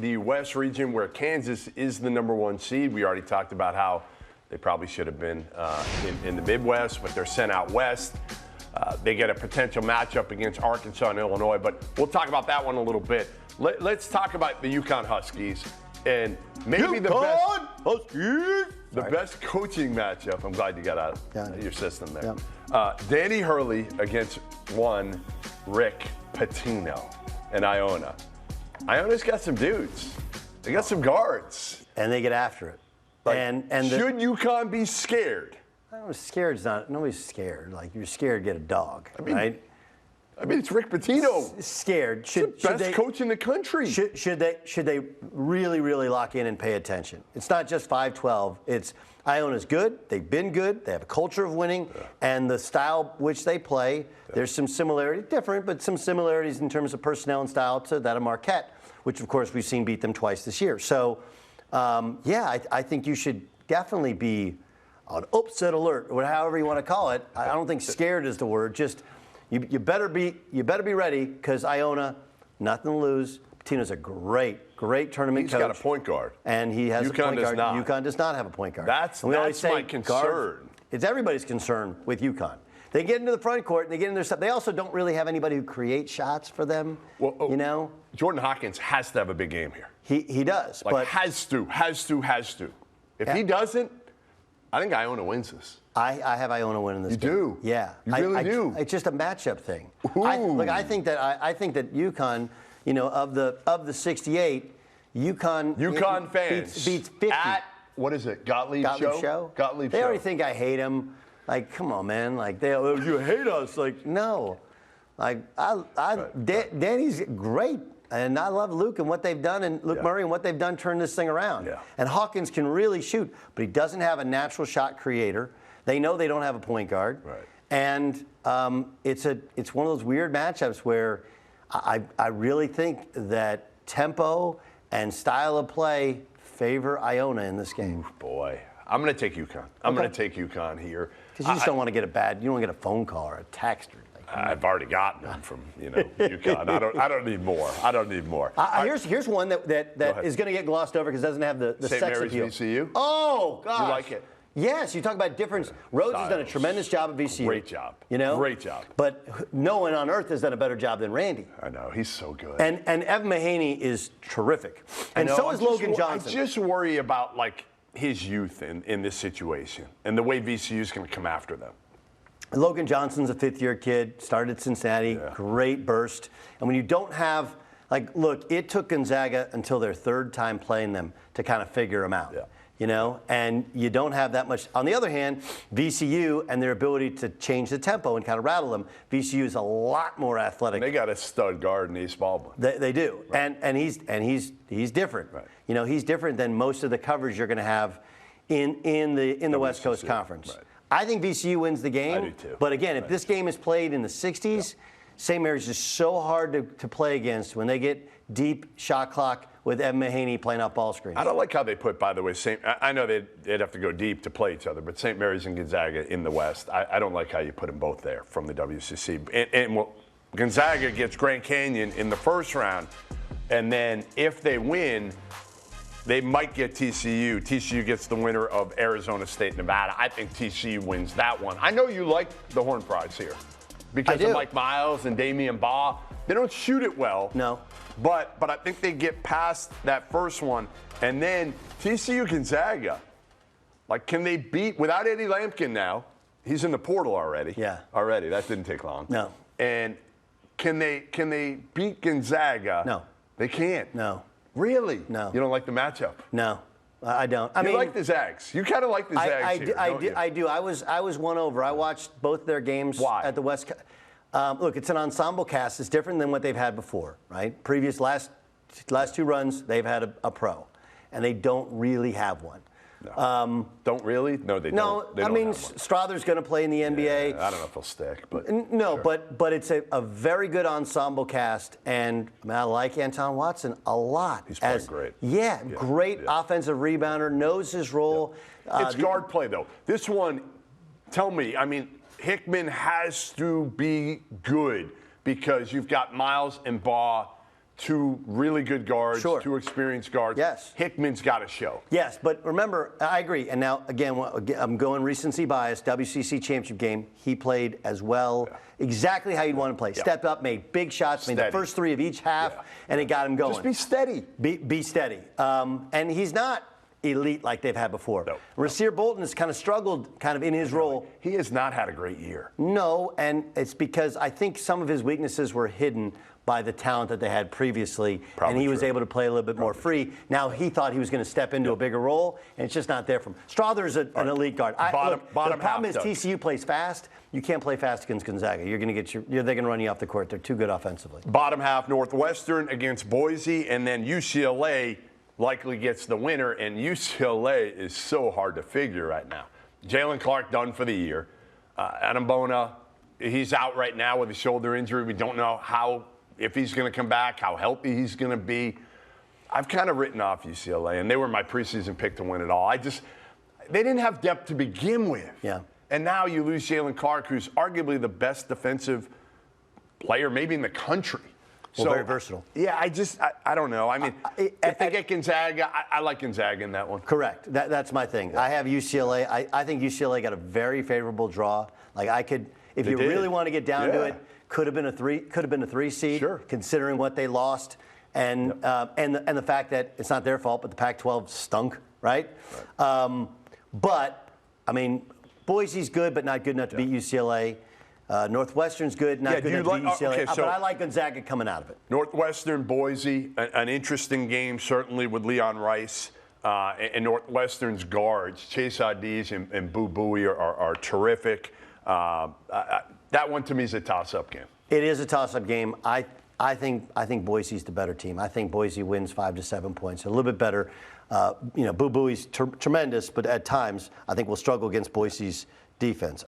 the West region where Kansas is the #1 seed. We already talked about how they probably should have been in the Midwest, but they're sent out west. They get a potential matchup against Arkansas and Illinois, but we'll talk about that one a little bit. Let's talk about the UConn Huskies and maybe the best Huskies. The best coaching matchup. I'm glad you got out of your system there. Yeah. Danny Hurley against one Rick Pitino and Iona. Iona's got some dudes. They got some guards. And they get after it. Like, should UConn be scared? Scared's not. Nobody's scared. Like, you're scared, get a dog, right? I mean, it's Rick Pitino. Scared. Should the best coach in the country. Should they really, really lock in and pay attention? It's not just 5-12. It's Iona's good. They've been good. They have a culture of winning. Yeah. And the style which they play, there's some similarity, different, but some similarities in terms of personnel and style to that of Marquette, which, of course, we've seen beat them twice this year. So, I think you should definitely be on upset alert, or however you want to call it. I don't think scared is the word. Just you better be ready, because Iona, nothing to lose. Pitino's a great tournament coach. He's got a point guard, and he has a point guard. Not. UConn does not have a point guard. That's my concern. It's everybody's concern with UConn. They get into the front court and they get in their stuff. They also don't really have anybody who creates shots for them. Well, Jordan Hawkins has to have a big game here. He does, but has to. If he doesn't, I think Iona wins this. I have Iona winning this game. You do? Yeah. You really do? It's just a matchup thing. I think that UConn, of the 68, UConn fans beats 50. At, what is it, Gottlieb show? Gottlieb they show. already think I hate him. Like, come on, man. Like, you hate us. Like, no. Like, Danny's great. And I love Luke and what they've done, and Luke Murray and what they've done turn this thing around. Yeah. And Hawkins can really shoot, but he doesn't have a natural shot creator. They know they don't have a point guard. Right. And it's one of those weird matchups where I really think that tempo and style of play favor Iona in this game. Ooh, boy. I'm going to take UConn. I'm going to take UConn here. Because you just don't want to get you don't want to get a phone call or a text. I've already gotten them from UConn. I don't need more. Here's one that is going to get glossed over because it doesn't have the sex appeal. St. Mary's VCU? Oh, gosh. You like it? Yes, you talk about difference. Rhodes has done a tremendous job at VCU. Great job. Great job. But no one on earth has done a better job than Randy. I know. He's so good. And Evan Mahaney is terrific. And so is Logan Johnson. I just worry about, his youth in this situation and the way VCU is going to come after them. Logan Johnson's a fifth-year kid, started at Cincinnati, great burst. And when you don't have, look, it took Gonzaga until their third time playing them to kind of figure them out. Yeah. And you don't have that much. On the other hand, VCU and their ability to change the tempo and kind of rattle them, VCU is a lot more athletic. And they got a stud guard in Ace Baldwin. They do. Right. And he's different. Right. He's different than most of the coverage you're going to have in the West Coast Conference. Right. I think VCU wins the game. I do too. But again, if this game is played in the 60s, St. Mary's is so hard to play against when they get deep shot clock with Evan Mahaney playing out ball screens. I don't like how they put, by the way, I know they'd have to go deep to play each other, but St. Mary's and Gonzaga in the West, I don't like how you put them both there from the WCC. And Gonzaga gets Grand Canyon in the first round, and then if they win, they might get TCU. TCU gets the winner of Arizona State, Nevada. I think TCU wins that one. I know you like the Horned Frogs here because of Mike Miles and Damian Baugh. They don't shoot it well. No. But I think they get past that first one. And then TCU Gonzaga. Can they beat, without Eddie Lampkin now, he's in the portal already. Yeah. Already. That didn't take long. No. And can they beat Gonzaga? No. They can't. No. Really? No. You don't like the matchup? No, I don't. You like the Zags. You kind of like the Zags here, don't you? I do. I was won over. I watched both their games at the West. Look, it's an ensemble cast. It's different than what they've had before, right? Last two runs, they've had a pro, and they don't really have one. No. Don't really? No, they don't. No, I mean, Strother's going to play in the NBA. Yeah, I don't know if he'll stick, but no, sure. but it's a very good ensemble cast, and I like Anton Watson a lot. He's playing great. Yeah, great offensive rebounder, knows his role. Yeah. It's guard play though. This one, tell me, Hickman has to be good because you've got Miles and Baugh two really good guards, Sure. two experienced guards. Yes. Hickman's got to show. Yes, but remember, I agree. And now, again, I'm going recency bias. WCC championship game, he played as well, exactly how you'd want to play. Yeah. Stepped up, made big shots, made the first three of each half, and it got him going. Just be steady. Be steady. And he's not elite like they've had before. No. Rasir Bolton has kind of struggled kind of in his role. He has not had a great year. No, and it's because I think some of his weaknesses were hidden by the talent that they had previously, and he was able to play a little bit more free. Now he thought he was going to step into a bigger role, and it's just not there for him. Strother's an elite guard. Bottom the problem is half, Doug. TCU plays fast. You can't play fast against Gonzaga. You're going to get they're going to run you off the court. They're too good offensively. Bottom half, Northwestern against Boise, and then UCLA likely gets the winner, and UCLA is so hard to figure right now. Jalen Clark done for the year. Adam Bona, he's out right now with a shoulder injury. We don't know if he's going to come back, how healthy he's going to be. I've kind of written off UCLA, and they were my preseason pick to win it all. They didn't have depth to begin with. Yeah. And now you lose Jalen Clark, who's arguably the best defensive player maybe in the country. Well, very versatile. Yeah, I don't know. I mean, if they get Gonzaga, I like Gonzaga in that one. Correct. That's my thing. I have UCLA. I think UCLA got a very favorable draw. Like if you really want to get down to it, could have been a 3 seed. Sure. Considering what they lost, and the fact that it's not their fault, but the Pac-12 stunk, right? But I mean, Boise's good, but not good enough to beat UCLA. Northwestern's good, not good enough to beat UCLA. But I like Gonzaga coming out of it. Northwestern, Boise, an interesting game certainly with Leon Rice. And Northwestern's guards, Chase Adiz and Boo Buie are terrific. That one to me is a toss-up game. It is a toss-up game. I think Boise's the better team. I think Boise wins 5 to 7 points, a little bit better. Boo Buie's tremendous, but at times I think we'll struggle against Boise's defense.